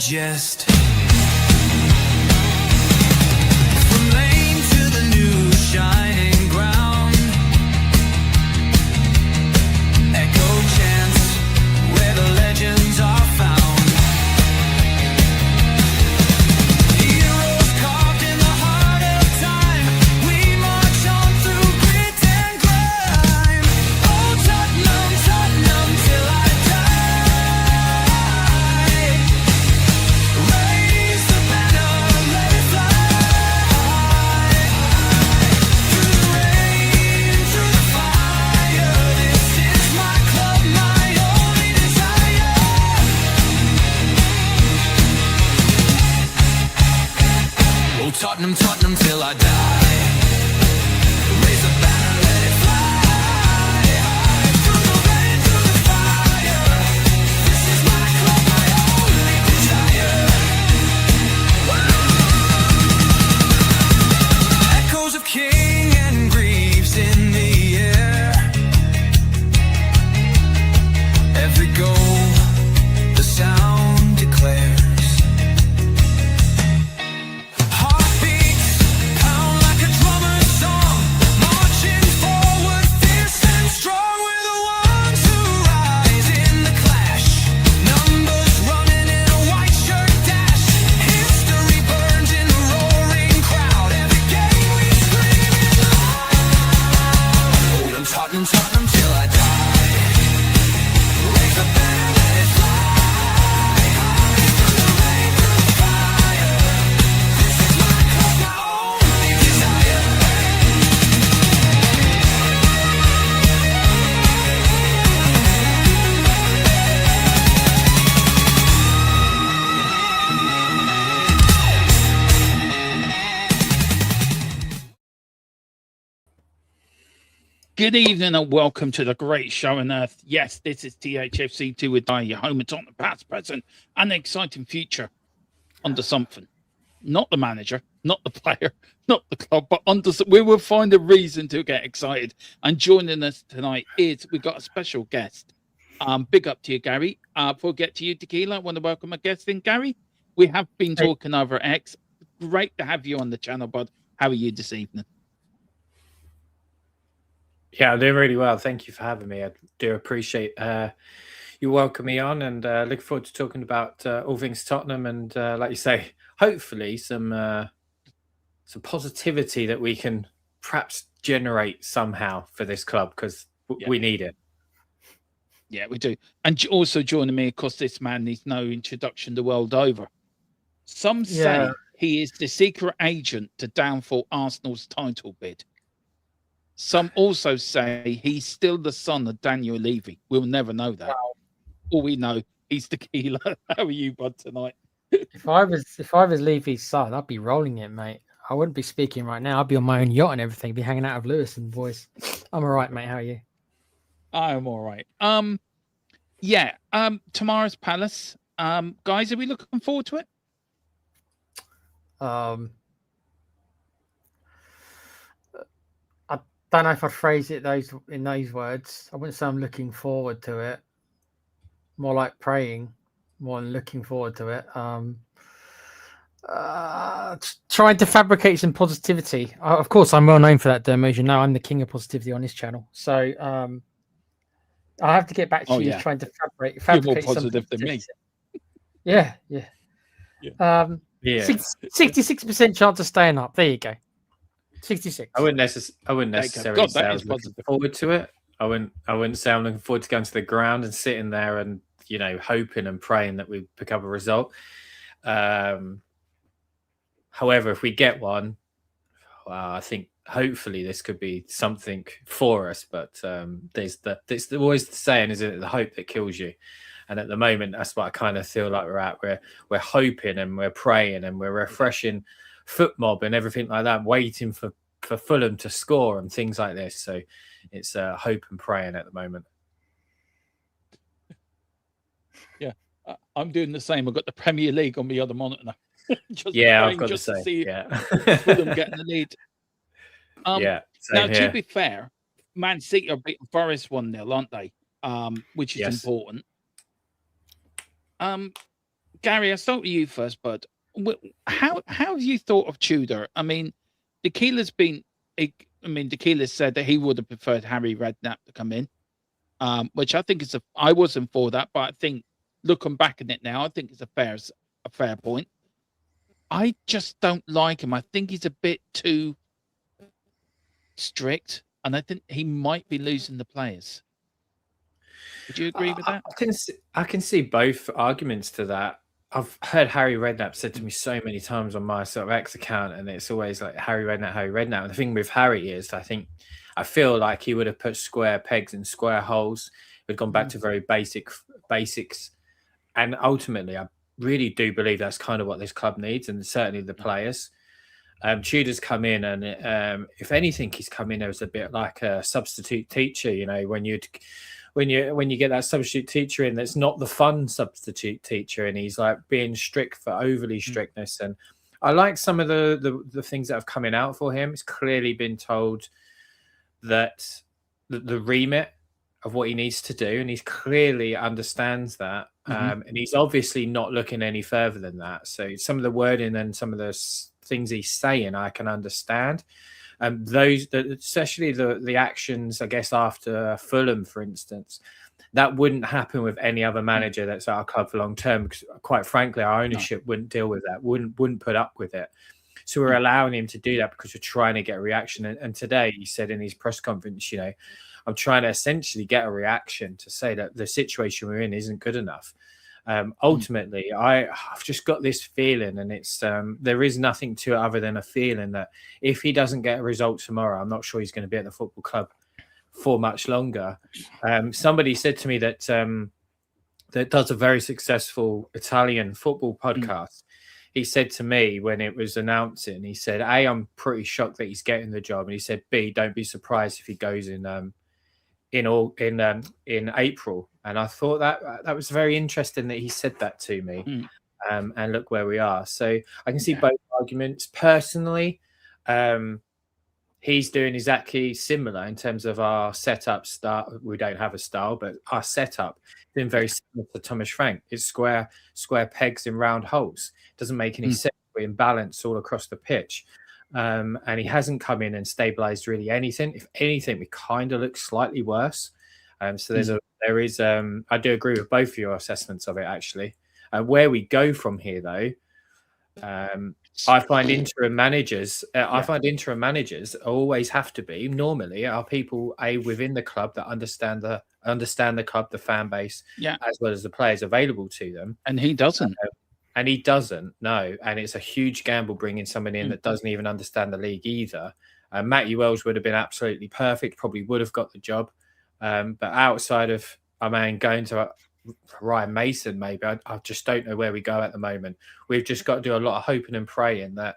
digest. From lane to the new shining ground, echo chants where the legends are found. Heroes carved in the heart of time, we march on through grit and grime. Oh Tottenham, Tottenham till I die. Raise the banner, let it fly. Through the rain, through the fire, this is my club, my only desire. Oh Tottenham, Tottenham till I die. Raise the banner, let it fly. Through the rain, through the fire, this is my club, my only desire. Echoes of King and Greaves in the air. Every goal, the sound declares. Heartbeats pound like a drummer's song, marching forward, fierce and strong. We're the ones who rise in the clash. Numbers running in a white shirt dash. History burns in the roaring crowd. Every game we scream it loud. I'm Tottenham, Tottenham till I die. Raise the banner, let it fly. Through the rain, through the fire, this is my club, my only desire. Good evening and welcome to the great show on earth. Yes, this is THFC 2 with your home and Tottenham past, present, and an exciting future under something. Not the manager, not the player, not the club, but under we will find a reason to get excited. And joining us tonight is we've got a special guest. Big up to you, Gary. Before we get to you, Tequila, I want to welcome a guest in, Gary. We have been talking over X. Great to have you on the channel, bud. How are you this evening? Yeah, I'm doing really well. Thank you for having me. I do appreciate you welcoming me on, and look forward to talking about all things Tottenham and, like you say, hopefully some positivity that we can perhaps generate somehow for this club, because we need it. Yeah, we do. And also joining me, of course, this man needs no introduction the world over. Some say he is the secret agent to downfall Arsenal's title bid. Some also say he's still the son of Daniel Levy. We'll never know that. Wow. All we know, he's Tequila. How are you, bud, tonight? If I was Levy's son, I'd be rolling it, mate. I wouldn't be speaking right now. I'd be on my own yacht and everything. Be hanging out with Lewis and boys. I'm all right, mate. How are you? I'm all right. Tomorrow's Palace. Guys, are we looking forward to it? I don't know if I'd phrase it in those words. I wouldn't say I'm looking forward to it. More like praying, more than looking forward to it. Trying to fabricate some positivity. Of course, I'm well known for that, Dermo. As you know, I'm the king of positivity on this channel. So I have to get back to you trying to fabricate You're more positive than me. Yeah. 66% chance of staying up. There you go. 66. I wouldn't necessarily say I was looking forward to it. I wouldn't say I'm looking forward to going to the ground and sitting there and, you know, hoping and praying that we pick up a result. However, if we get one, I think hopefully this could be something for us. But there's always the saying, isn't it? The hope that kills you. And at the moment, that's what I kind of feel like we're at. We're hoping and we're praying and we're refreshing foot mob and everything like that, waiting for Fulham to score and things like this. So it's hope and praying at the moment. Yeah, I'm doing the same. I've got the Premier League on the other monitor now. I've got just to see Fulham getting the lead. Now, to be fair, Man City are beating Forest 1-0, aren't they? Which is important. Gary, I'll start with you first, bud. How have you thought of Tudor? I mean, Tequila's said that he would have preferred Harry Redknapp to come in, which I think is I wasn't for that, but I think looking back at it now, I think it's a fair point. I just don't like him. I think he's a bit too strict, and I think he might be losing the players. Would you agree with that? I can see both arguments to that. I've heard Harry Redknapp said to me so many times on my sort of X account, and it's always like Harry Redknapp, Harry Redknapp. And the thing with Harry is, I feel like he would have put square pegs in square holes. We've gone back to very basics, and ultimately, I really do believe that's kind of what this club needs, and certainly the players. Tudor's come in, and if anything, he's come in as a bit like a substitute teacher. You know, when you get that substitute teacher in, that's not the fun substitute teacher, and he's like being strict for overly strictness. And I like some of the things that have coming out for him. It's clearly been told that the remit of what he needs to do, and he clearly understands that. And he's obviously not looking any further than that. So some of the wording and some of the things he's saying, I can understand. Especially the actions, I guess, after Fulham, for instance, that wouldn't happen with any other manager that's at our club for long term. Because quite frankly, our ownership wouldn't deal with that, wouldn't put up with it. So we're allowing him to do that because we're trying to get a reaction. And today he said in his press conference, you know, I'm trying to essentially get a reaction to say that the situation we're in isn't good enough. Ultimately, I've just got this feeling, and it's there is nothing to it other than a feeling that if he doesn't get a result tomorrow, I'm not sure he's going to be at the football club for much longer. Somebody said to me that that does a very successful Italian football podcast. He said to me when it was announcing, he said, A, I'm pretty shocked that he's getting the job. And he said, B, don't be surprised if he goes in April. And I thought that was very interesting that he said that to me. And look where we are. So I can see both arguments. Personally, he's doing exactly similar in terms of our setup style. We don't have a style, but our setup is very similar to Thomas Frank. It's square pegs in round holes. Doesn't make any sense. We're in balance all across the pitch. And he hasn't come in and stabilized really anything. If anything, we kind of look slightly worse. So I do agree with both of your assessments of it, actually. Where we go from here, though, I find interim managers always have to be, normally, are people within the club that understand the club, the fan base, as well as the players available to them. And he doesn't. And he doesn't, no. And it's a huge gamble bringing someone in that doesn't even understand the league either. Matthew Wells would have been absolutely perfect, probably would have got the job. But outside of, going to Ryan Mason, maybe, I just don't know where we go at the moment. We've just got to do a lot of hoping and praying that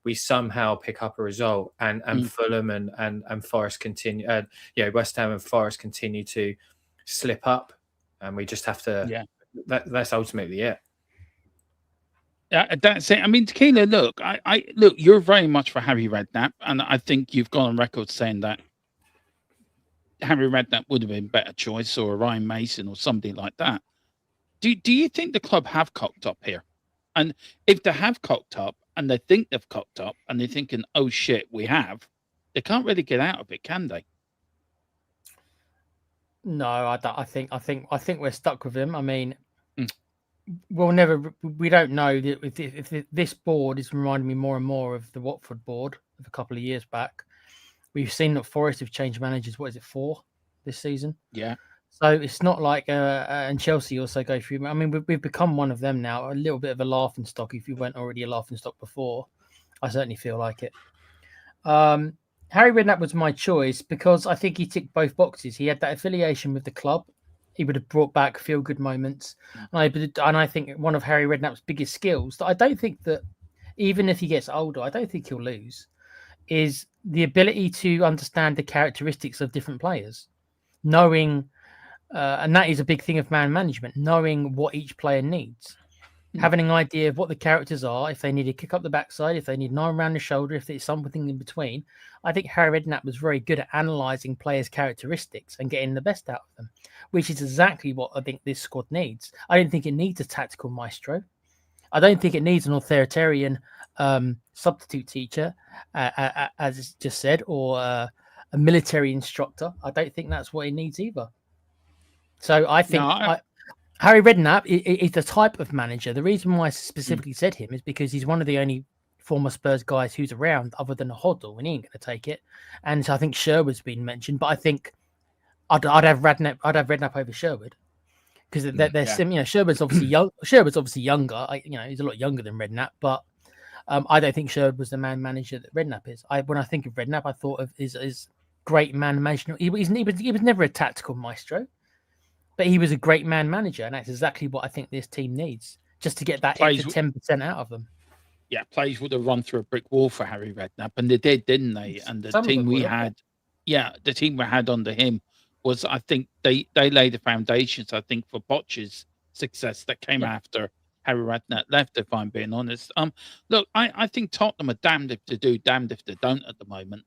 we somehow pick up a result, and Fulham and Forest continue, West Ham and Forest continue to slip up. And we just have to, that's ultimately it. That's it. I mean, Tequila, look, look, you're very much for Harry Redknapp, and I think you've gone on record saying that Harry Redknapp would have been a better choice, or a Ryan Mason, or somebody like that. Do you think the club have cocked up here? And if they have cocked up, and they think they've cocked up, and they're thinking, "Oh shit, we have," they can't really get out of it, can they? No, I don't. I think we're stuck with him. I mean. We don't know if this board is reminding me more and more of the Watford board of a couple of years back. We've seen that Forest have changed managers. What is it, 4 this season? Yeah. So it's not like and Chelsea also go through. I mean, we've become one of them now. A little bit of a laughing stock. If you weren't already a laughing stock before, I certainly feel like it. Harry Redknapp was my choice because I think he ticked both boxes. He had that affiliation with the club. He would have brought back feel-good moments. And I think one of Harry Redknapp's biggest skills, that I don't think that, even if he gets older, I don't think he'll lose, is the ability to understand the characteristics of different players. Knowing, and that is a big thing of man management, knowing what each player needs. Having an idea of what the characters are, if they need a kick up the backside, if they need an arm around the shoulder, if there's something in between. I think Harry Redknapp was very good at analysing players' characteristics and getting the best out of them, which is exactly what I think this squad needs. I don't think it needs a tactical maestro. I don't think it needs an authoritarian substitute teacher, as it's just said, or a military instructor. I don't think that's what it needs either. So I think Harry Redknapp is the type of manager. The reason why I specifically said him is because he's one of the only former Spurs guys who's around other than Hoddle, and he ain't going to take it. And so I think Sherwood's been mentioned, but I think I'd have Redknapp. I'd have Redknapp over Sherwood because they're similar. Sherwood's obviously young. Sherwood's obviously younger. He's a lot younger than Redknapp, but I don't think Sherwood was the man manager that Redknapp is. When I think of Redknapp, I thought of his great man management. He was never a tactical maestro, but he was a great man manager, and that's exactly what I think this team needs, just to get that extra 10% out of them. Yeah, plays would have run through a brick wall for Harry Redknapp, and they did, didn't they? And the team we had, the team we had under him was, I think, they laid the foundations, I think, for Poch's success that came after Harry Redknapp left, if I'm being honest. Look, I think Tottenham are damned if they do, damned if they don't at the moment.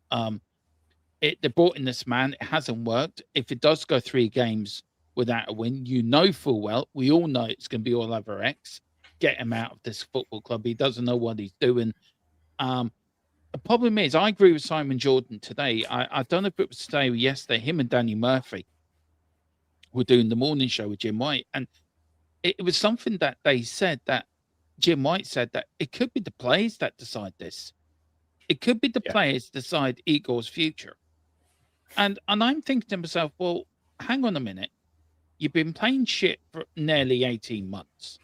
They brought in this man, it hasn't worked. If it does go 3 games without a win, full well, we all know it's going to be all over X. Get him out of this football club. He doesn't know what he's doing. The problem is, I agree with Simon Jordan today. I don't know if it was today or yesterday, him and Danny Murphy were doing the morning show with Jim White. And it was something that they said, that Jim White said, that it could be the players that decide this. It could be the players decide Igor's future. And I'm thinking to myself, well, hang on a minute. You've been playing shit for nearly 18 months.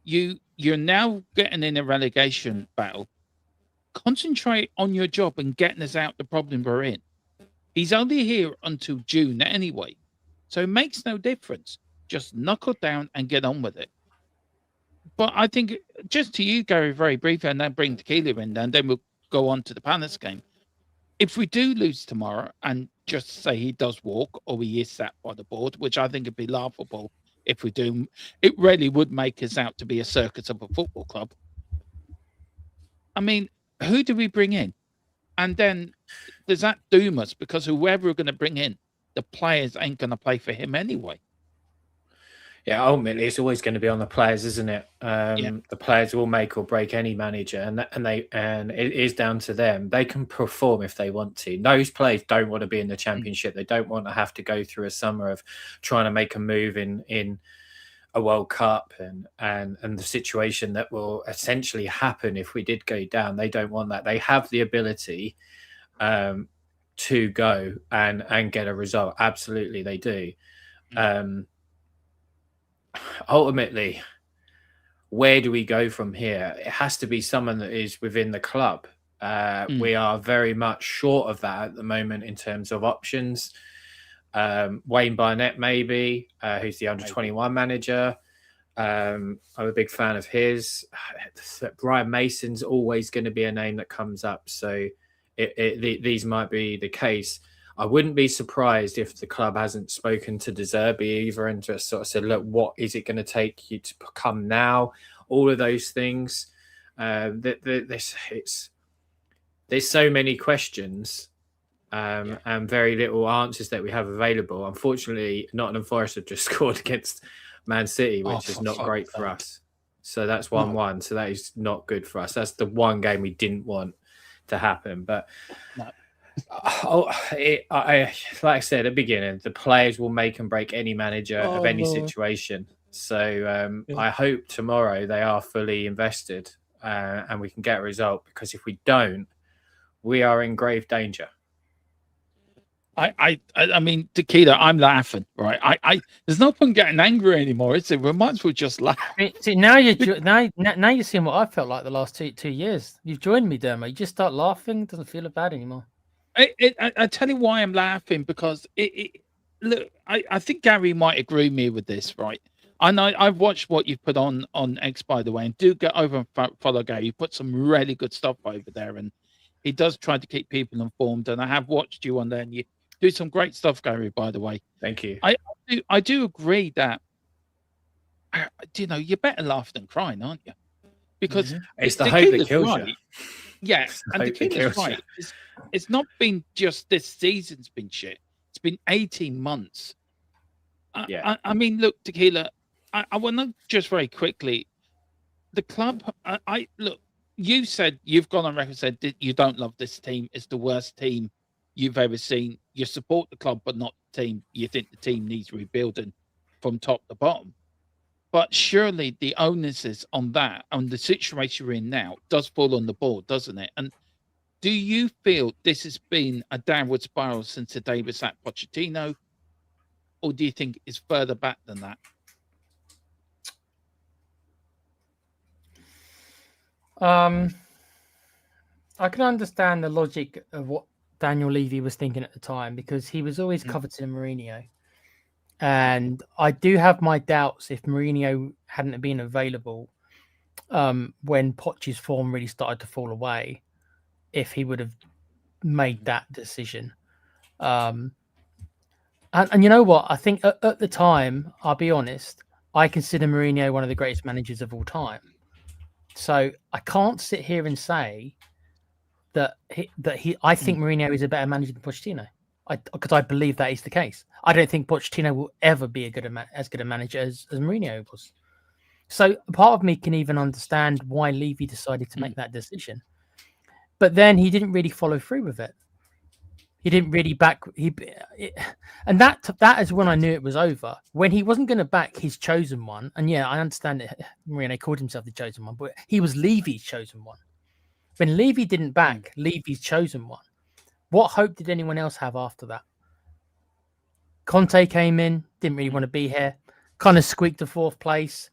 You're now getting in a relegation battle. Concentrate on your job and getting us out the problem we're in. He's only here until June anyway, so it makes no difference. Just knuckle down and get on with it. But I think, just to you, Gary, very briefly, and then bring Tequila in, and then we'll go on to the Palace game. If we do lose tomorrow, and just say he does walk or he is sat by the board, which I think would be laughable if we do, it really would make us out to be a circus of a football club. I mean, who do we bring in? And then does that doom us? Because whoever we're going to bring in, the players ain't going to play for him anyway. Yeah, ultimately, it's always going to be on the players, isn't it? The players will make or break any manager, and it is down to them. They can perform if they want to. Those players don't want to be in the Championship. They don't want to have to go through a summer of trying to make a move in a World Cup and the situation that will essentially happen if we did go down. They don't want that. They have the ability to go and get a result. Absolutely, they do. Ultimately, where do we go from here? It has to be someone that is within the club. We are very much short of that at the moment in terms of options. Wayne Barnett, maybe, who's the under-21 manager. I'm a big fan of his. Brian Mason's always going to be a name that comes up. So these might be the case. I wouldn't be surprised if the club hasn't spoken to De Zerbi either and just sort of said, look, what is it going to take you to come now? All of those things. There's so many questions and very little answers that we have available. Unfortunately, Nottingham Forest have just scored against Man City, which is not great for us. So that's 1-1. So that is not good for us. That's the one game we didn't want to happen. But... No. Like I said at the beginning, the players will make and break any manager of any situation. So I hope tomorrow they are fully invested and we can get a result, because if we don't, we are in grave danger. I mean, Tequila, I'm laughing, right? There's no point getting angry anymore, is it? We might as well just laugh. See, now you're seeing what I felt like the last two years. You've joined me, Dermo. You just start laughing. It doesn't feel bad anymore. I tell you why I'm laughing, because look, I think Gary might agree with me with this, right? And I've watched what you've put on X, by the way, and do get over and follow Gary. You put some really good stuff over there, and he does try to keep people informed. And I have watched you on there, and you do some great stuff, Gary, by the way. Thank you. I do agree that, you're better laugh than crying, aren't you? Because it's the hope that kills you. Yeah, and the king is right. It's not been just this season's been shit. It's been 18 months. I mean, look, Tequila, I want to just very quickly, the club. I look. You said you've gone on record said that you don't love this team. It's the worst team you've ever seen. You support the club, but not the team. You think the team needs rebuilding from top to bottom. But surely the onus is on that, on the situation we're in now, does fall on the board, doesn't it? And do you feel this has been a downward spiral since the day we sat Pochettino, or do you think it's further back than that? I can understand the logic of what Daniel Levy was thinking at the time, because he was always coveting Mourinho. And I do have my doubts if Mourinho hadn't been available when Poch's form really started to fall away, if he would have made that decision. And you know what? I think at the time, I'll be honest, I consider Mourinho one of the greatest managers of all time. So I can't sit here and say that I think Mourinho is a better manager than Pochettino, because I believe that is the case. I don't think Pochettino will ever be as good a manager as Mourinho was. So part of me can even understand why Levy decided to make that decision, but then he didn't really follow through with it. He didn't really and that is when I knew it was over. When he wasn't going to back his chosen one, and yeah, I understand that Mourinho called himself the chosen one, but he was Levy's chosen one. When Levy didn't back Levy's chosen one, what hope did anyone else have after that? Conte came in, didn't really want to be here, kind of squeaked to fourth place.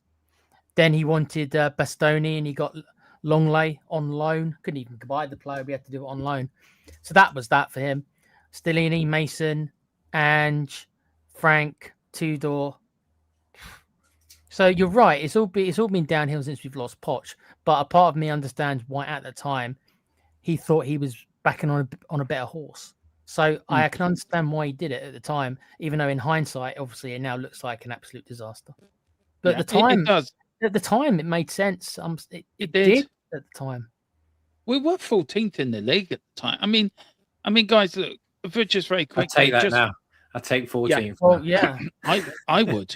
Then he wanted Bastoni, and he got Longley on loan. Couldn't even buy the player; we had to do it on loan. So that was that for him. Stellini, Mason, Ange, Frank, Tudor. So you're right. It's all been downhill since we've lost Poch. But a part of me understands why at the time he thought he was backing on a better horse. So I can understand why he did it at the time, even though in hindsight, obviously, it now looks like an absolute disaster. But at the time, at the time, it made sense. It did at the time. We were 14th in the league at the time. I mean, guys, look, if we're just very quick. I'll take that now. I'll take 14th. Yeah. Well, yeah. I would.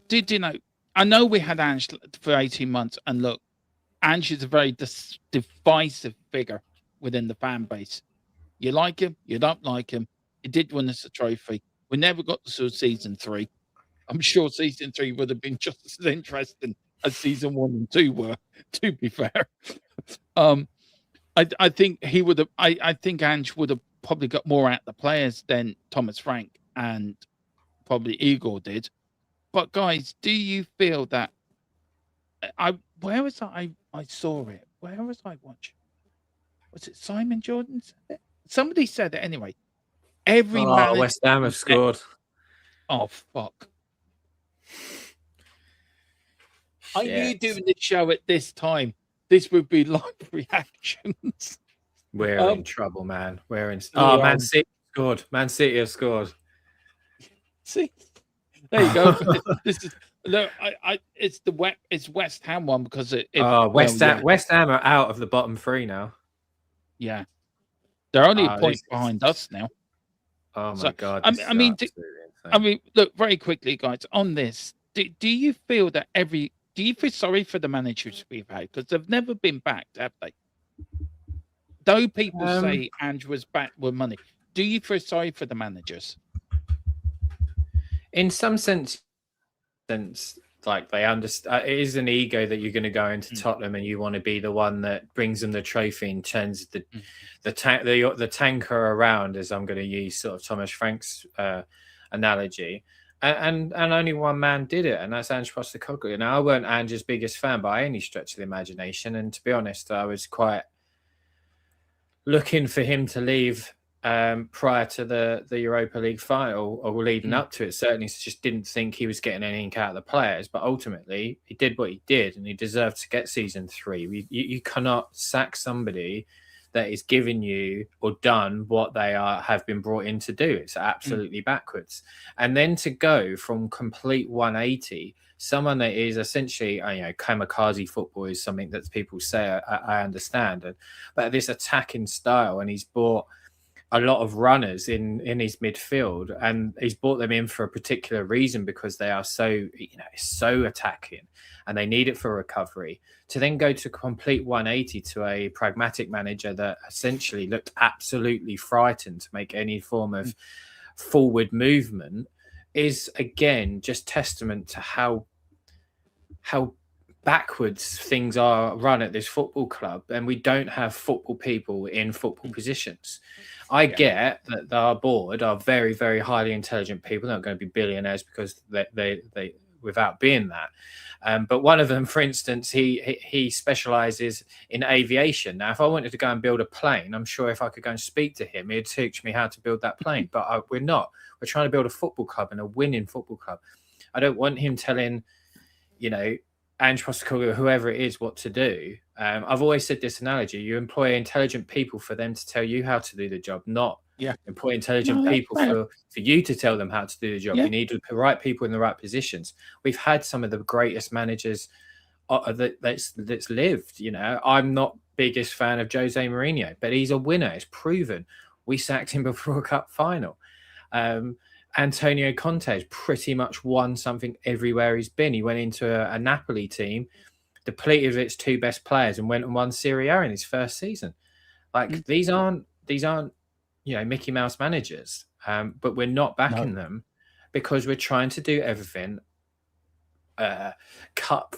Did you know? I know we had Ange for 18 months, and look, Ange is a very divisive figure within the fan base. You like him, you don't like him. He did win us a trophy. We never got to season 3. I'm sure season 3 would have been just as interesting as season 1 and 2 were, to be fair. I think he would have. I think Ange would have probably got more out of the players than Thomas Frank and probably Igor did. But guys, do you feel that? Where was I saw it. Where was I watching? Was it Simon Jordan said it? Somebody said it anyway. West Ham have scored. Oh fuck! I knew doing the show at this time, this would be live reactions. We're in trouble, man. We're in. Man City scored. Man City have scored. See, there you go. This is look. It's West Ham one because West Ham are out of the bottom 3 now. Yeah, they're only a point behind us now. Oh my god! I mean, look very quickly, guys. On this, do you feel that do you feel sorry for the managers we've had because they've never been backed, have they? Though people say Ange was backed with money, do you feel sorry for the managers? In some sense, like they understand, it is an ego that you're going to go into Tottenham and you want to be the one that brings them the trophy and turns the tanker around, as I'm going to use sort of Thomas Frank's analogy. And only one man did it, and that's Ange Postecoglou. Now, I weren't Ange's biggest fan by any stretch of the imagination, and to be honest, I was quite looking for him to leave prior to the Europa League final, or leading up to it. Certainly just didn't think he was getting anything out of the players, but ultimately he did what he did, and he deserved to get season 3. You cannot sack somebody that is giving you or done what they have been brought in to do. It's absolutely backwards. And then to go from complete 180, someone that is essentially, kamikaze football is something that people say, I understand. But this attacking style, and he's brought a lot of runners in his midfield, and he's brought them in for a particular reason because they are so so attacking and they need it for recovery. To then go to complete 180 to a pragmatic manager that essentially looked absolutely frightened to make any form of forward movement is again just testament to how backwards things are run at this football club, and we don't have football people in football positions. I get that our board are very, very highly intelligent people. They're not going to be billionaires because they without being that. But one of them, for instance, he specialises in aviation. Now, if I wanted to go and build a plane, I'm sure if I could go and speak to him, he'd teach me how to build that plane. But we're not. We're trying to build a football club and a winning football club. I don't want him telling, Ange Postecoglou, whoever it is, what to do. I've always said this analogy: you employ intelligent people for them to tell you how to do the job, not employ intelligent people for you to tell them how to do the job. You need the right people in the right positions. We've had some of the greatest managers that's lived. I'm not biggest fan of Jose Mourinho, but he's a winner. It's proven. We sacked him before a cup final. Antonio Conte has pretty much won something everywhere he's been. He went into a Napoli team, depleted of its two best players, and went and won Serie A in his first season. These aren't Mickey Mouse managers, but we're not backing them because we're trying to do everything cut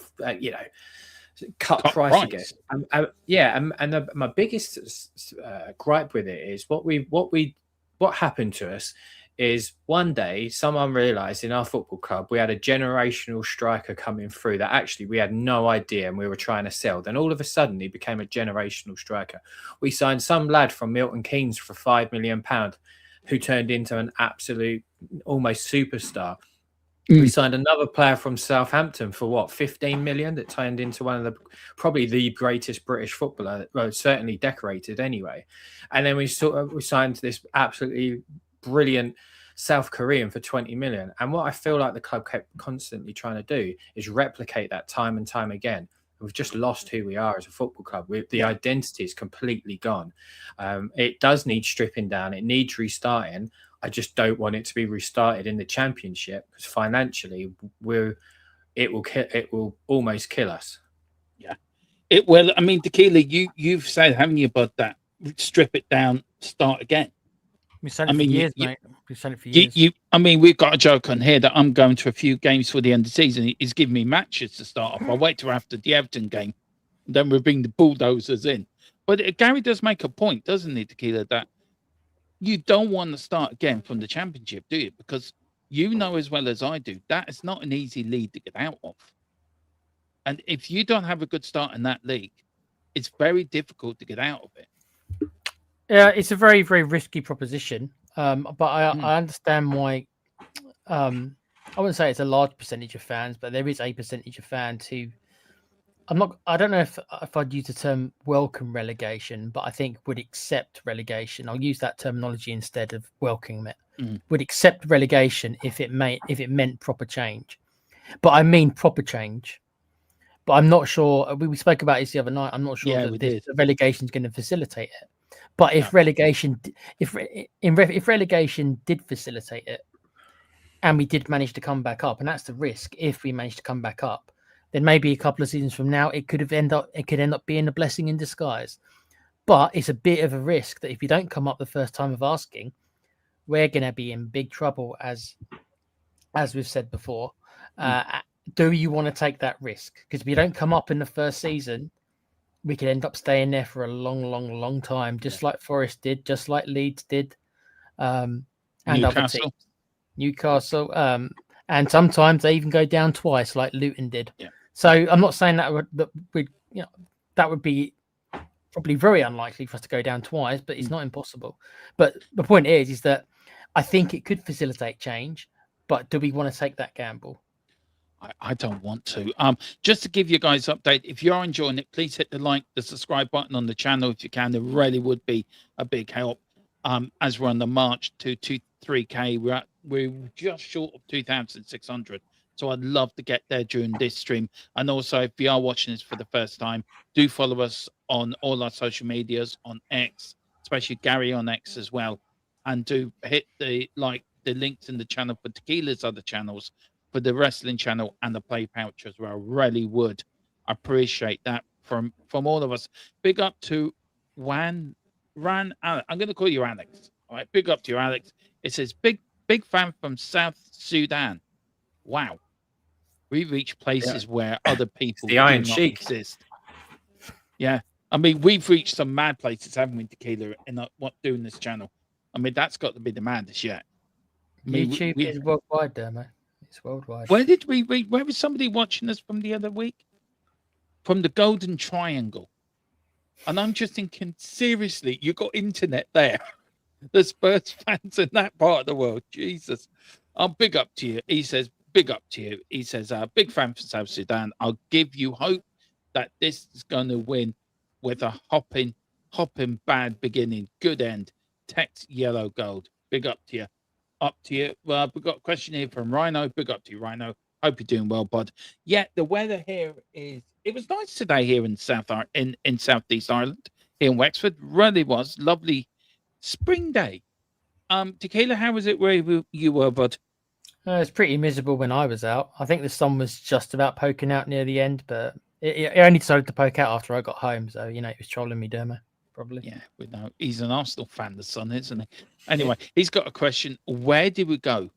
price again. My biggest gripe with it is what happened to us. Is one day someone realised in our football club we had a generational striker coming through that actually we had no idea and we were trying to sell. Then all of a sudden he became a generational striker. We signed some lad from Milton Keynes for £5 million who turned into an absolute almost superstar. We signed another player from Southampton for 15 million that turned into one of probably the greatest British footballer, well, certainly decorated anyway. And then we signed this absolutely brilliant South Korean for 20 million. And what I feel like the club kept constantly trying to do is replicate that time and time again. We've just lost who we are as a football club. The identity is completely gone. It does need stripping down. It needs restarting. I just don't want it to be restarted in the Championship because financially it will almost kill us. Yeah, it will. I mean, Tequila, you've said, haven't you, about that? Strip it down, start again. We've said it for years, mate. We've said it for years. We've got a joke on here that I'm going to a few games for the end of the season. He's giving me matches to start off. I'll wait till after the Everton game. Then we'll bring the bulldozers in. But Gary does make a point, doesn't he, Tequila, that you don't want to start again from the Championship, do you? Because you know as well as I do, that is not an easy league to get out of. And if you don't have a good start in that league, it's very difficult to get out of it. Yeah, it's a very, very risky proposition. But I understand why. I wouldn't say it's a large percentage of fans, but there is a percentage of fans who I don't know if I'd use the term welcome relegation, but I think would accept relegation. I'll use that terminology instead of welcoming it. Would accept relegation if it meant proper change. But I mean proper change. But I'm not sure. We spoke about this the other night. I'm not sure that relegation is going to facilitate it. But if relegation did facilitate it, and we did manage to come back up, and that's the risk. If we manage to come back up, then maybe a couple of seasons from now, it could end up being a blessing in disguise. But it's a bit of a risk that if you don't come up the first time of asking, we're going to be in big trouble, as we've said before. Do you want to take that risk? Because if you don't come up in the first season, we could end up staying there for a long, long, long time, just like Forest did, just like Leeds did, and other teams. Newcastle, and sometimes they even go down twice, like Luton did. Yeah. So I'm not saying that would be probably very unlikely for us to go down twice, but it's not impossible. But the point is that I think it could facilitate change, but do we want to take that gamble? I don't want to. Just to give you guys an update, if you are enjoying it, please hit the subscribe button on the channel if you can. It really would be a big help. As we're on the march to 3K, we're just short of 2,600. So I'd love to get there during this stream. And also, if you are watching this for the first time, do follow us on all our social medias, on X, especially Gary on X as well, and do hit the links in the channel for Tequila's other channels, for the wrestling channel and the Play Pouch as well. Really would appreciate that from all of us. Big up to Ran. I'm going to call you Alex. All right, big up to you, Alex. It says big fan from South Sudan. Wow, we reach places where other people do not exist. Yeah, I mean, we've reached some mad places, haven't we, Tequila, in what doing this channel? I mean, that's got to be the maddest yet. I mean, YouTube is worldwide, there, mate. It's worldwide. Where did we reach? Where was somebody watching us from the other week? From the Golden Triangle. And I'm just thinking, seriously, you got internet there. The Spurs fans in that part of the world. Jesus. Big up to you. He says, big up to you. He says, big fan from South Sudan. I'll give you hope that this is going to win with a hopping bad beginning. Good end. Text yellow gold. Big up to you. Up to you. Well, we've got a question here from Rhino. Big up to you, Rhino. Hope you're doing well, bud. Yeah, the weather here it was nice today here in Southeast Ireland, here in Wexford. Really was lovely spring day. Tequila, how was it where you were, bud? It was pretty miserable when I was out. I think the sun was just about poking out near the end, but it only decided to poke out after I got home. So, it was trolling me, Dermo, probably. Yeah, we know. He's an Arsenal fan, the son, isn't he? Anyway, he's got a question. Where do we go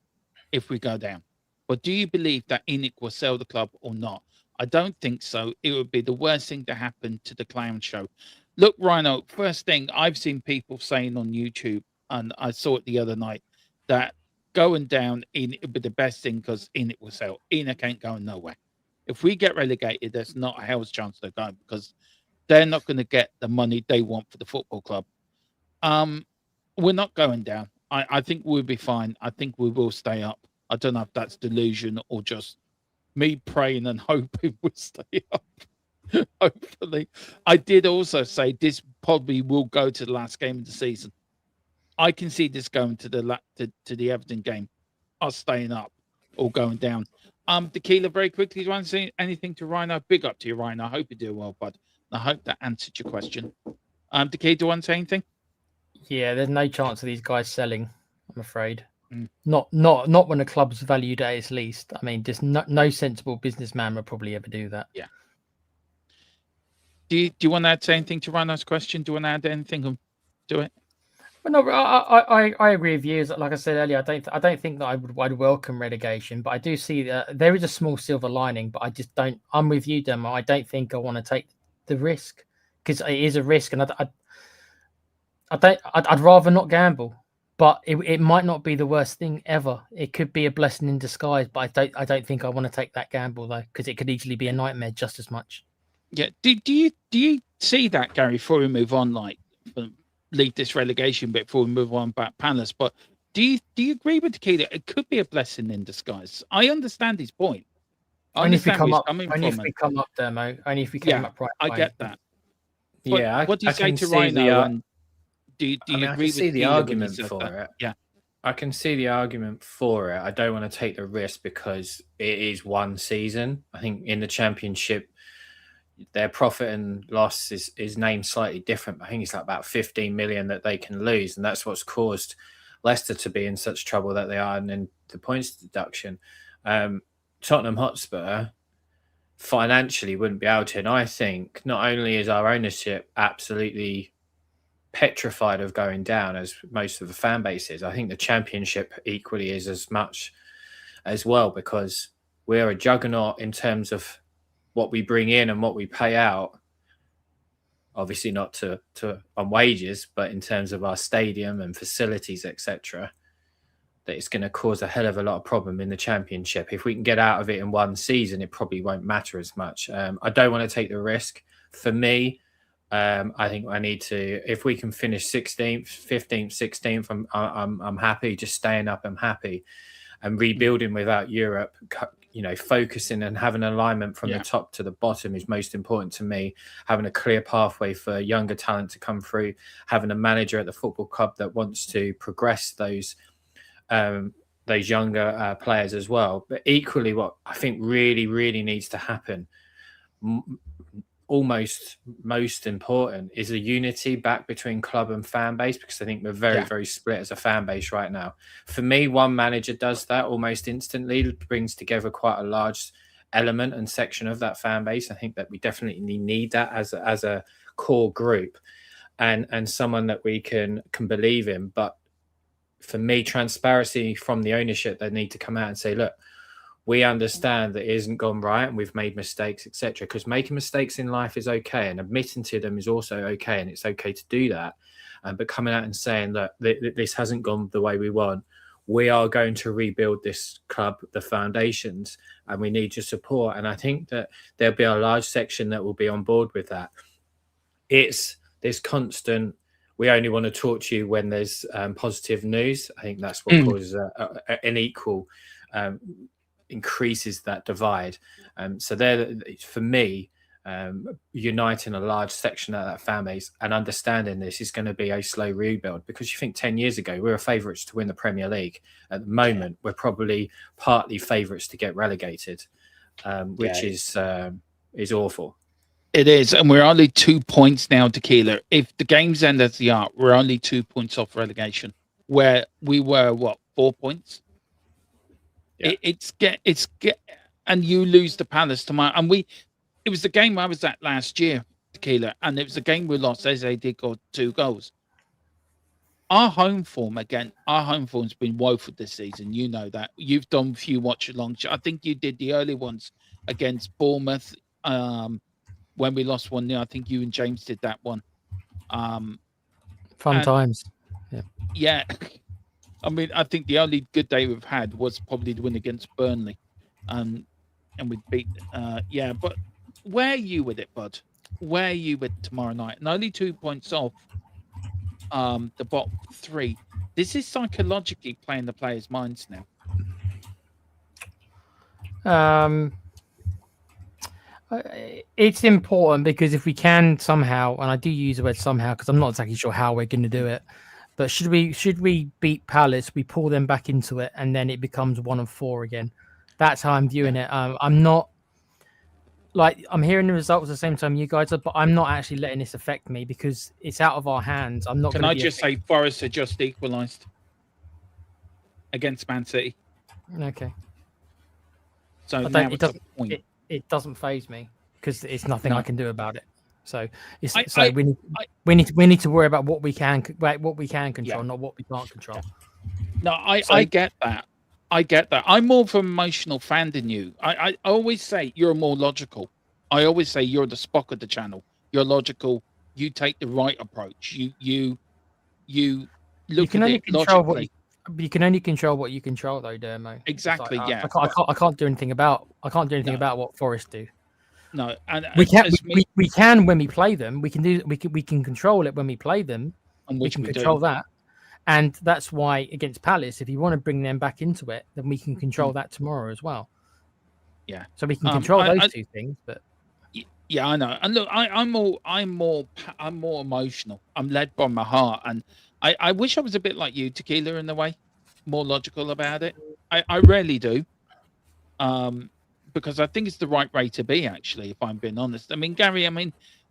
if we go down? Or do you believe that ENIC will sell the club or not? I don't think so. It would be the worst thing to happen to the clown show. Look, Rhino, first thing I've seen people saying on YouTube, and I saw it the other night, that going down ENIC would be the best thing because ENIC will sell. ENIC ain't going nowhere. If we get relegated, there's not a hell's chance they're going because they're not going to get the money they want for the football club. We're not going down. I think we'll be fine. I think we will stay up. I don't know if that's delusion or just me praying and hoping we'll stay up. Hopefully. I did also say this probably will go to the last game of the season. I can see this going to the Everton game, us staying up or going down. Tequila, very quickly, do you want to say anything to Rhino? Big up to you, Rhino. I hope you're doing well, bud. I hope that answered your question. Tequila, do you want to say anything? Yeah, there's no chance of these guys selling, I'm afraid. Not when a club's valued at its least. I mean, just no sensible businessman would probably ever do that. Yeah. Do you want to say anything to Rhino's question? Do you want to add anything to it? Well, no, I agree with you. Like I said earlier, I don't think that I'd welcome relegation, but I do see that there is a small silver lining. But I just don't. I'm with you, Demo. I don't think I want to take the risk because it is a risk, and I'd rather not gamble. But it might not be the worst thing ever. It could be a blessing in disguise. But I don't think I want to take that gamble though, because it could easily be a nightmare just as much. Yeah. Do you see that, Gary? Before we move on, leave this relegation bit before we move on back Palace. But do you agree with Tequila? It could be a blessing in disguise. I understand his point. Only if we come up, Dermo. Only if we came up right. I get that. Yeah. What do you say to Rhino? Do you agree I can see the argument for it. Yeah. I can see the argument for it. I don't want to take the risk because it is one season. I think in the Championship, their profit and loss is named slightly different. I think it's like about 15 million that they can lose. And that's what's caused Leicester to be in such trouble that they are. And then the points deduction. Tottenham Hotspur financially wouldn't be able to. And I think not only is our ownership absolutely petrified of going down as most of the fan base is, I think the Championship equally is as much as well, because we're a juggernaut in terms of what we bring in and what we pay out. Obviously not to on wages, but in terms of our stadium and facilities, etc., that it's going to cause a hell of a lot of problem in the Championship. If we can get out of it in one season, it probably won't matter as much. I don't want to take the risk. For me, I think I need to. If we can finish 16th, 15th, 16th, I'm happy. Just staying up, I'm happy, and rebuilding without Europe. Focusing and having alignment from the top to the bottom is most important to me. Having a clear pathway for younger talent to come through, having a manager at the football club that wants to progress those younger players as well. But equally, what I think really, really needs to happen, almost most important is a unity back between club and fan base, because I think we're very, very split as a fan base right now. For me, one manager does that almost instantly, brings together quite a large element and section of that fan base. I think that we definitely need that as a core group, and someone that we can believe in. But for me, transparency from the ownership, they need to come out and say, look, we understand that it isn't gone right and we've made mistakes, etc. Because making mistakes in life is okay, and admitting to them is also okay, and it's okay to do that. But coming out and saying that this hasn't gone the way we want, we are going to rebuild this club, the foundations, and we need your support. And I think that there'll be a large section that will be on board with that. It's this constant, we only want to talk to you when there's positive news. I think that's what causes an equal increases that divide. So there, for me, uniting a large section of that fan base and understanding this is going to be a slow rebuild, because you think 10 years ago we were favourites to win the Premier League. At the moment, we're probably partly favourites to get relegated, which is awful. It is, and we're only 2 points now, Tequila. If the games end as they are, we're only 2 points off relegation, where we were 4 points. Yeah. It's and you lose the Palace tomorrow, and it was the game I was at last year, Tequila, and it was the game we lost as they did got 2 goals. Our home form's been woeful this season. You know that. You've done a few watch-alongs. I think you did the early ones against Bournemouth when we lost 1-0. I think you and James did that one. Fun times. Yeah. I mean, I think the only good day we've had was probably the win against Burnley. And we beat, but where are you with it, bud? Where are you with tomorrow night? And only 2 points off the bottom 3. This is psychologically playing the players' minds now. It's important, because if we can somehow, and I do use the word somehow because I'm not exactly sure how we're going to do it, but should we beat Palace, we pull them back into it, and then it becomes 1 of 4 again. That's how I'm viewing it. I'm not I'm hearing the results at the same time you guys are, but I'm not actually letting this affect me because it's out of our hands. I'm not. Can I just say Forest had just equalised against Man City? Okay. So now it doesn't faze me because it's nothing I can do about it. So we need to worry about what we can control, not what we can't control. No, I get that. I get that. I'm more of an emotional fan than you. I always say you're more logical. I always say you're the Spock of the channel. You're logical. You take the right approach. You look at it logically. You can only control what you control, though, Dermo. Exactly. I can't do anything about. I can't do anything about what Forest do. No, and we can when we play them. We can control it when we play them, and we can control that. And that's why against Palace, if you want to bring them back into it, then we can control that tomorrow as well. Yeah. So we can control those two things. But yeah, I know. And look, I'm more emotional. I'm led by my heart, and I wish I was a bit like you, Tequila, in the way, more logical about it. I rarely do, because I think it's the right way to be. Actually, if I'm being honest, I mean, Gary,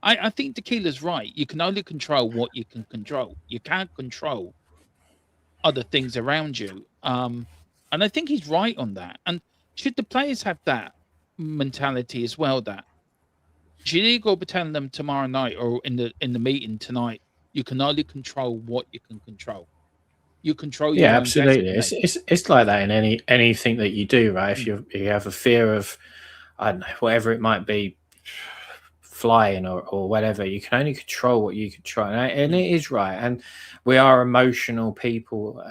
I think Tequila's right. You can only control what you can control. You can't control other things around you, and I think he's right on that. And should the players have that mentality as well, that should he go be telling them tomorrow night or in the meeting tonight, you can only control what you can control. You control your own absolutely. destiny. It's like that in anything that you do, right? If you have a fear of, I don't know, whatever it might be, flying or whatever, you can only control what you control, and it is right. And we are emotional people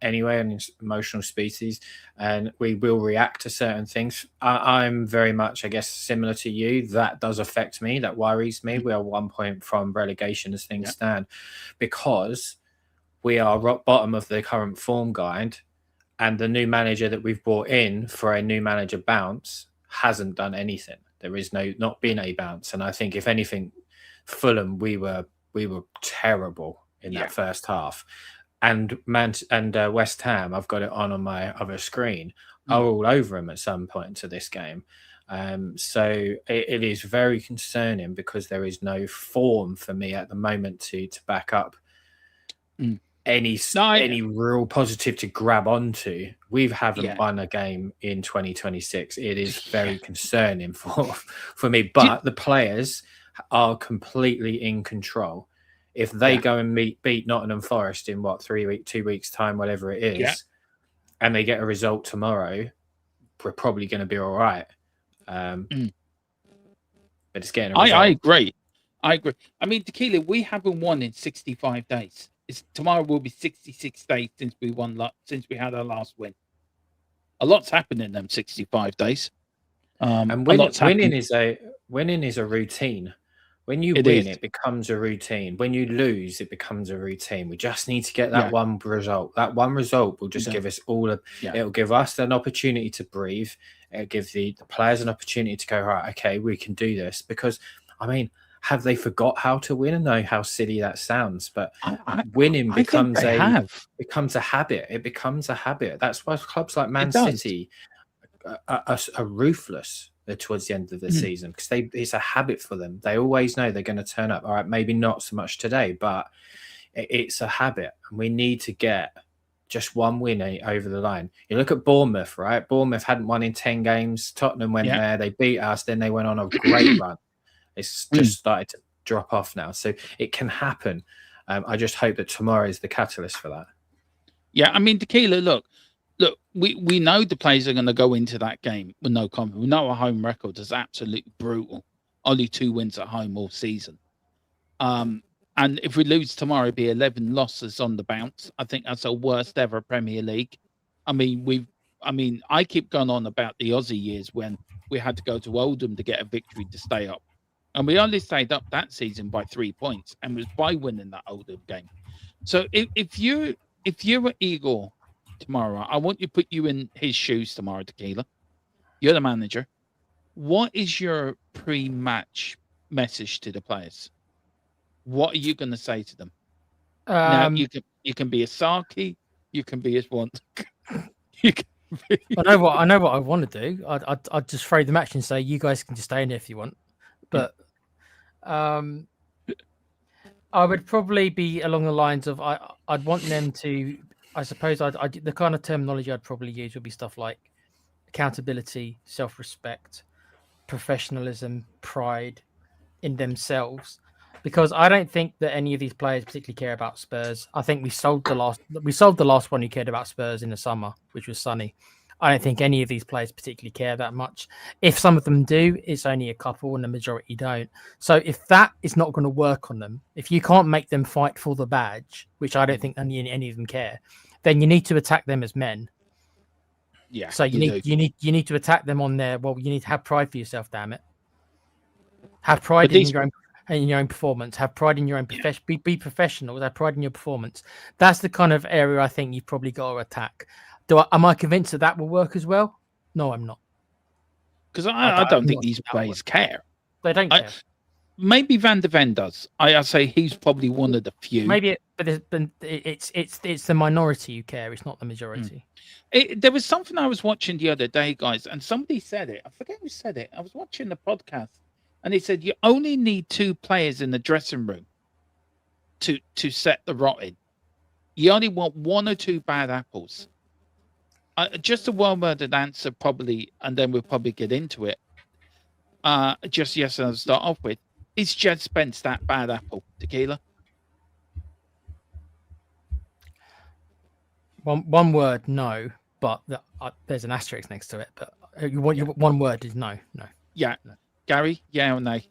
anyway, an emotional species, and we will react to certain things. I'm very much, I guess, similar to you. That does affect me. That worries me. We are 1 point from relegation as things stand, because we are rock bottom of the current form guide, and the new manager that we've brought in for a new manager bounce hasn't done anything. There is not been a bounce, and I think if anything, Fulham we were terrible in that first half, and West Ham, I've got it on my other screen, are all over him at some point to this game. So it is very concerning because there is no form for me at the moment to back up any real positive to grab onto. We haven't won a game in 2026. It is very concerning for me. But the players are completely in control. If they go and beat Nottingham Forest in 2 weeks time, whatever it is, and they get a result tomorrow, we're probably going to be all right. But it's getting a result. I agree. I mean, Tequila, we haven't won in 65 days. Tomorrow will be 66 days since we had our last win. A lot's happened in them 65 days. And winning is a routine. When you win, it becomes a routine. When you lose, it becomes a routine. We just need to get that one result. That one result will just give us all it'll give us an opportunity to breathe. It'll give the players an opportunity to go, right, okay, we can do this. Because, I mean, have they forgot how to win? I know how silly that sounds, but winning becomes a habit. It becomes a habit. That's why clubs like Man City are ruthless towards the end of the season, because it's a habit for them. They always know they're going to turn up. All right, maybe not so much today, but it's a habit, and we need to get just one win over the line. You look at Bournemouth, right? Bournemouth hadn't won in 10 games. Tottenham went there, they beat us, then they went on a great run. It's just started to drop off now, so it can happen. I just hope that tomorrow is the catalyst for that. Yeah, I mean, Tequila, look, we know the players are going to go into that game with no confidence. We know our home record is absolutely brutal. Only 2 wins at home all season. And if we lose tomorrow, it'd be 11 losses on the bounce. I think that's our worst ever Premier League. I mean, I keep going on about the Aussie years when we had to go to Oldham to get a victory to stay up. And we only stayed up that season by 3 points, and was by winning that Oldham game. So if you're Igor tomorrow, I want you to put you in his shoes tomorrow, Tequila. You're the manager. What is your pre-match message to the players? What are you going to say to them? Now you can be a Saki, you can be as one. You can be... I know what I want to do. I'd just throw the match and say, you guys can just stay in there if you want. But I would probably be along the lines of I'd want them to. I suppose the kind of terminology I'd probably use would be stuff like accountability, self-respect, professionalism, pride in themselves. Because I don't think that any of these players particularly care about Spurs. I think we sold the last one who cared about Spurs in the summer, which was Sonny. I don't think any of these players particularly care that much. If some of them do, it's only a couple, and the majority don't. So if that is not going to work on them, if you can't make them fight for the badge, which I don't think any of them care, then you need to attack them as men. Yeah. So you need to attack them on their. Well, you need to have pride for yourself. Damn it. Have pride in your own performance. Have pride in your own profession. Be professional. Have pride in your performance. That's the kind of area I think you've probably got to attack. Am I convinced that will work as well? No, I'm not. Because I don't think these players care. They don't care. Maybe Van der Ven does. I say he's probably one of the few. Maybe, but it's the minority who care. It's not the majority. There was something I was watching the other day, guys, and somebody said it. I forget who said it. I was watching the podcast, and he said you only need 2 players in the dressing room to set the rotting. You only want 1 or 2 bad apples. Just a well-worded answer, probably, and then we'll probably get into it. Just yes, I'll start off with. Is Jed Spence that bad apple, Tequila? One word, no, but there's an asterisk next to it. But one word is no. Yeah, no. Gary, yeah or nay?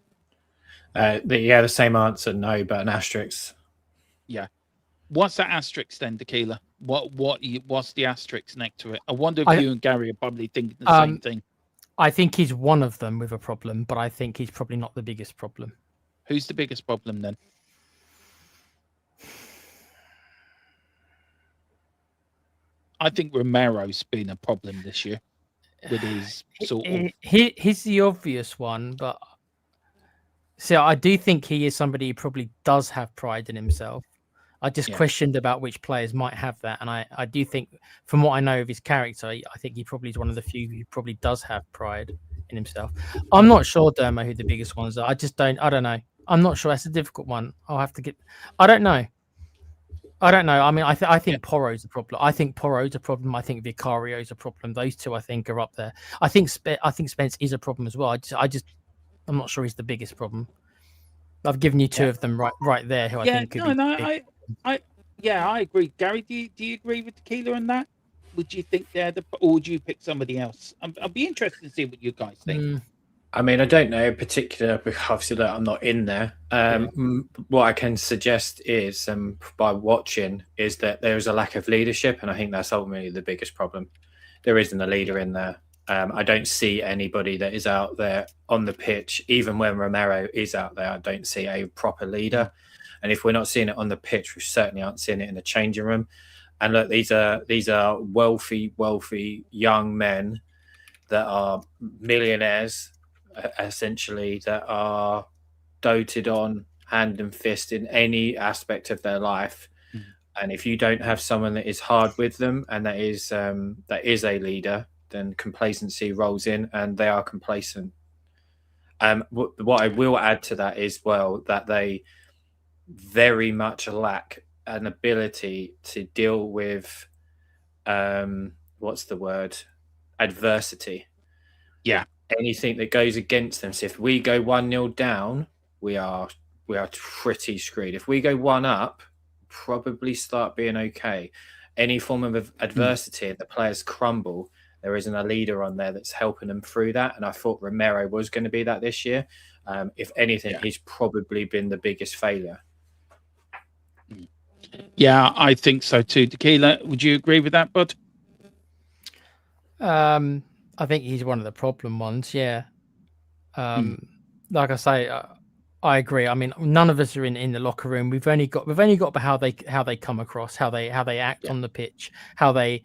The same answer, no, but an asterisk. Yeah. What's that asterisk then, Tequila? What's the asterisk next to it? I wonder if you and Gary are probably thinking the same thing. I think he's one of them with a problem, but I think he's probably not the biggest problem. Who's the biggest problem then? I think Romero's been a problem this year with his sort of... He's the obvious one, but so I do think he is somebody who probably does have pride in himself. I just questioned about which players might have that, and I do think, from what I know of his character, I think he probably is one of the few who probably does have pride in himself. I'm not sure, Dermo, who the biggest ones are. I don't know. I'm not sure. That's a difficult one. I'll have to get. I don't know. I mean, I think Porro's a problem. I think Vicario's a problem. Those two, I think, are up there. I think Spence is a problem as well. I'm not sure he's the biggest problem. I've given you two of them right there. Who I think could be. I agree. Gary, do you agree with Tequila on that? Would you think or would you pick somebody else? I'd be interested to see what you guys think. I mean, I don't know in particular because obviously I'm not in there. What I can suggest is, by watching, is that there is a lack of leadership, and I think that's ultimately the biggest problem. There isn't a leader in there. I don't see anybody that is out there on the pitch, even when Romero is out there. I don't see a proper leader, and if we're not seeing it on the pitch, we certainly aren't seeing it in the changing room. And look, these are wealthy young men that are millionaires, essentially, that are doted on hand and fist in any aspect of their life. And if you don't have someone that is hard with them and that is a leader, then complacency rolls in and they are complacent. What I will add to that is, well, that they very much lack an ability to deal with adversity. Anything that goes against them. So if we go 1-0 down, we are pretty screwed. If we go 1 up, probably start being okay. Any form of adversity and the players crumble, there isn't a leader on there that's helping them through that. And I thought Romero was going to be that this year. If anything, he's probably been the biggest failure. Yeah, I think so too. Tequila, would you agree with that, bud? I think he's one of the problem ones. Yeah. Like I say, I agree. I mean, none of us are in the locker room. We've only got about how they come across, how they act on the pitch, how they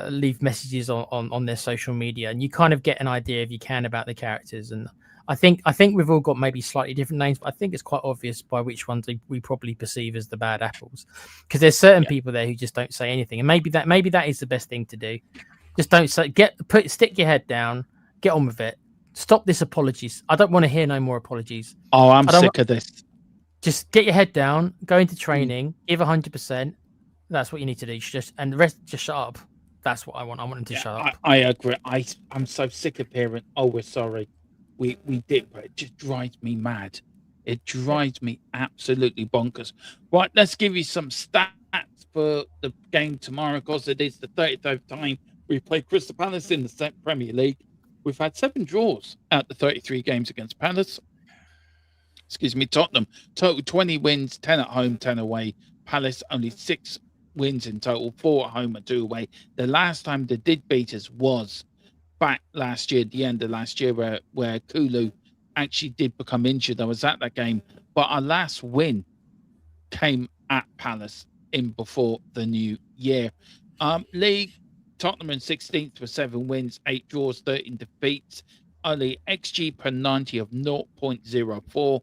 leave messages on their social media, and you kind of get an idea, if you can, about the characters. And I think we've all got maybe slightly different names, but I think it's quite obvious by which ones we probably perceive as the bad apples, because there's certain people there who just don't say anything, and maybe that is the best thing to do. Just don't say. Stick your head down, get on with it. Stop this apologies. I don't want to hear no more apologies. Oh, I'm sick of this. Just get your head down, go into training, give 100%. That's what you need to do. And the rest, just shut up. That's what I want. I want them to shut up. I agree. I'm so sick of hearing, "Oh, we're sorry, we did," but it just drives me mad. It drives me absolutely bonkers. Right, let's give you some stats for the game tomorrow, because it is the 33rd time we played Crystal Palace in the Premier League. We've had 7 draws out the 33 games against Palace. Tottenham, total 20 wins, 10 at home, 10 away. Palace, only 6 wins in total, 4 at home and 2 away. The last time they did beat us was back last year, the end of last year, where Kulu actually did become injured. I was at that game. But our last win came at Palace in before the new year. League, Tottenham in 16th with 7 wins, 8 draws, 13 defeats. Only XG per 90 of 0.04.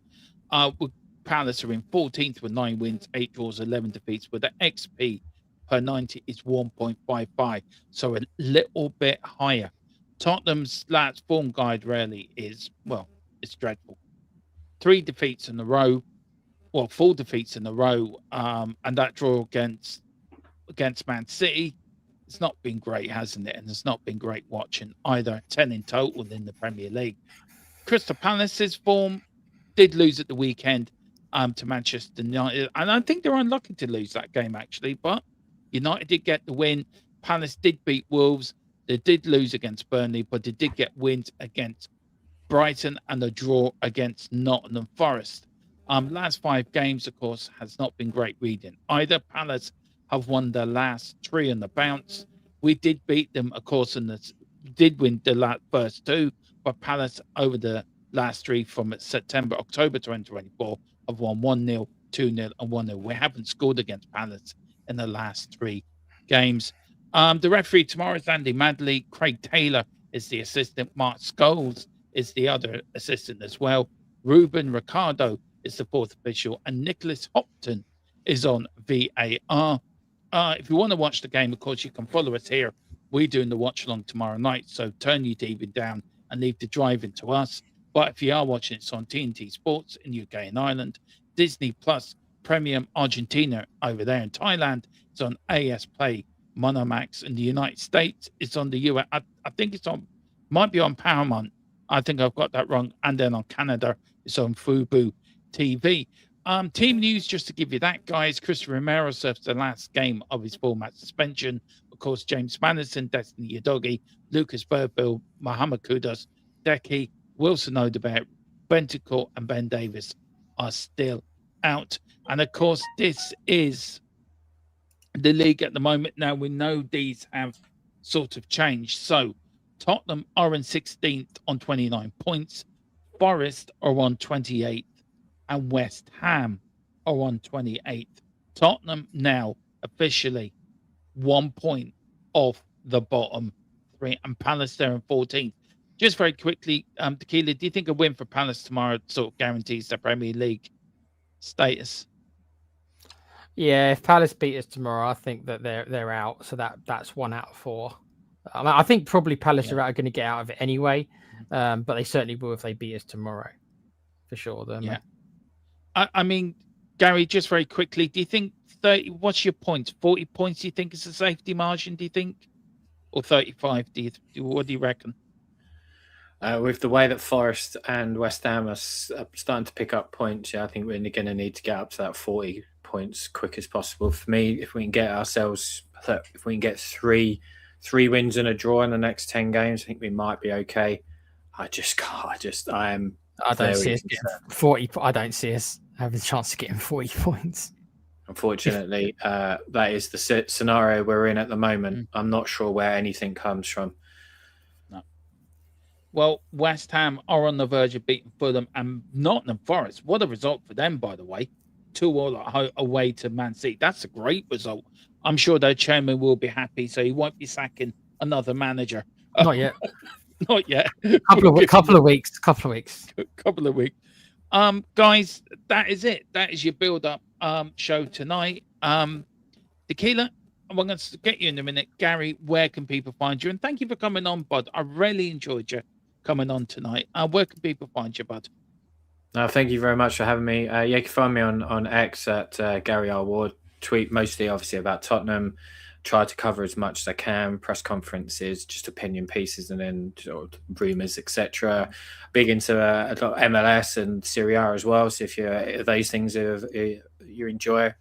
With Palace are in 14th with 9 wins, 8 draws, 11 defeats, with the XP per 90 is 1.55. So a little bit higher. Tottenham's last form guide really is, well, it's dreadful. 3 defeats in a row. Well, 4 defeats in a row. And that draw against Man City, it's not been great, hasn't it? And it's not been great watching either. 10 in total in the Premier League. Crystal Palace's form did lose at the weekend to Manchester United. And I think they're unlucky to lose that game, actually. But United did get the win. Palace did beat Wolves. They did lose against Burnley, but they did get wins against Brighton and a draw against Nottingham Forest. Last 5 games, of course, has not been great reading. Either Palace have won the last 3 on the bounce. We did beat them, of course, and did win the first 2, but Palace over the last 3 from October 2024 have won 1-0, 2-0, and 1-0. We haven't scored against Palace in the last 3 games. The referee tomorrow is Andy Madley. Craig Taylor is the assistant. Mark Scholes is the other assistant as well. Ruben Ricardo is the 4th official, and Nicholas Hopton is on VAR. If you want to watch the game, of course, you can follow us here. We're doing the watch along tomorrow night, so turn your TV down and leave the driving to us. But if you are watching, it's on TNT Sports in UK and Ireland, Disney Plus Premium Argentina over there in Thailand. It's on AS Play Monomax in the United States. It's on the US. I think it's on, might be on Paramount. I think I've got that wrong. And then on Canada, it's on Fubo TV. Team news, just to give you that, guys. Chris Romero serves the last game of his 4-match suspension. Of course, James Madison, Destiny Udogie, Lucas Burfield, Mohamed Kudus, Deki, Wilson Odobert, Bentancur, and Ben Davis are still out. And of course, this is the league at the moment. Now, we know these have sort of changed. So Tottenham are in 16th on 29 points. Forest are on 28th. And West Ham are on 28th. Tottenham now officially 1 point off the bottom three. And Palace there in 14th. Just very quickly, Tequila, do you think a win for Palace tomorrow sort of guarantees their Premier League status? Yeah, if Palace beat us tomorrow, I think that they're out. So that's 1 out of 4. I think probably Palace are going to get out of it anyway, but they certainly will if they beat us tomorrow, for sure. Yeah. I mean, Gary, just very quickly, do you think 30? What's your points? 40 points? Do you think is a safety margin? Do you think, or 35? What do you reckon? With the way that Forest and West Ham are starting to pick up points, I think we're going to need to get up to that 40 points quick as possible. For me, if we can get three wins and a draw in the next 10 games, I think we might be okay. I don't see us getting 40. I don't see us having a chance of getting 40 points. Unfortunately, that is the scenario we're in at the moment. I'm not sure where anything comes from. No. Well, West Ham are on the verge of beating Fulham and Nottingham Forest. What a result for them, by the way. 2-2 away to Man City. That's a great result. I'm sure their chairman will be happy, so he won't be sacking another manager. Not yet. Not yet. Couple of weeks. Guys, that is it. That is your build-up show tonight. Tequila, I'm going to get you in a minute. Gary, where can people find you? And thank you for coming on, bud. I really enjoyed you coming on tonight. Where can people find you, bud? Thank you very much for having me. You can find me on X at Gary R. Ward. Tweet mostly, obviously, about Tottenham. Try to cover as much as I can. Press conferences, just opinion pieces, and then rumours, etc. Big into a lot of MLS and Serie A as well. So if those things you enjoy,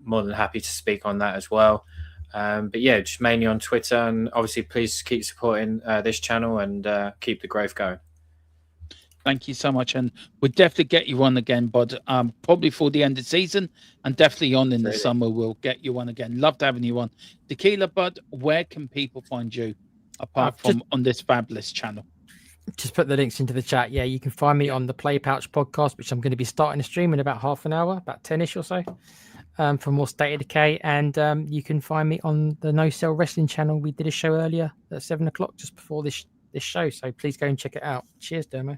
more than happy to speak on that as well. But yeah, just mainly on Twitter, and obviously please keep supporting this channel and keep the growth going. Thank you so much, and we'll definitely get you on again, bud. Probably for the end of the season, and definitely on in the summer. We'll get you on again. Loved having you on. Tequila, bud, where can people find you apart from on this fabulous channel? Just put the links into the chat. Yeah, you can find me on the Play Pouch podcast, which I'm going to be starting a stream in about half an hour, about 10ish or so, for more State of Decay. And you can find me on the No Cell Wrestling channel. We did a show earlier at 7 o'clock, just before this show. So please go and check it out. Cheers, Dermo.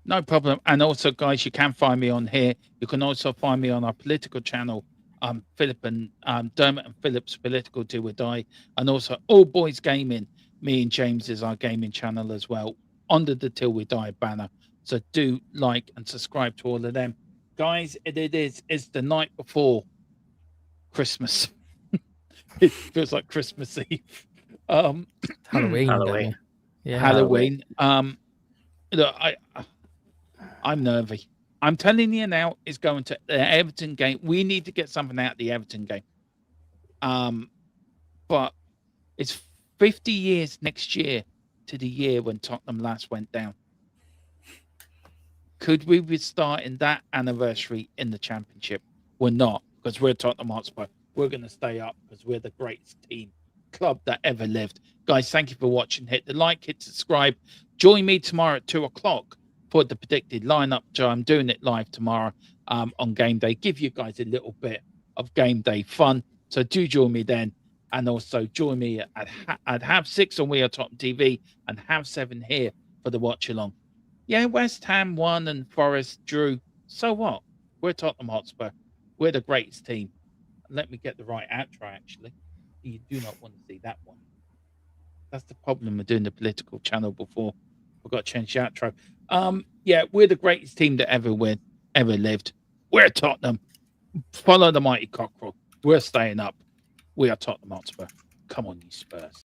No problem. And also, guys, you can find me on here. You can also find me on our political channel, Philip and Dermot and Philip's Political Do or Die, and also All Boys Gaming. Me and James is our gaming channel as well, under the Till We Die banner. So do like and subscribe to all of them. Guys, it's the night before Christmas. It feels like Christmas Eve. Halloween. Yeah, Halloween. Look, I'm nervy. I'm telling you now, it's going to the Everton game. We need to get something out of the Everton game. But it's 50 years next year to the year when Tottenham last went down. Could we be starting that anniversary in the Championship? We're not, because we're Tottenham Hotspur. We're going to stay up because we're the greatest club that ever lived. Guys, thank you for watching. Hit the like, hit subscribe. Join me tomorrow at 2 o'clock. For the predicted lineup. So I'm doing it live tomorrow on game day. Give you guys a little bit of game day fun. So do join me then. And also join me at 6:30 on We Are Tottenham TV and 7:30 here for the watch along. Yeah, West Ham won and Forest drew. So what? We're Tottenham Hotspur. We're the greatest team. Let me get the right outro, actually. You do not want to see that one. That's the problem with doing the political channel before. I've got to change the outro. Yeah, we're the greatest team that ever lived. We're Tottenham. Follow the mighty cockerel. We're staying up. We are Tottenham Hotspur. Come on, you Spurs.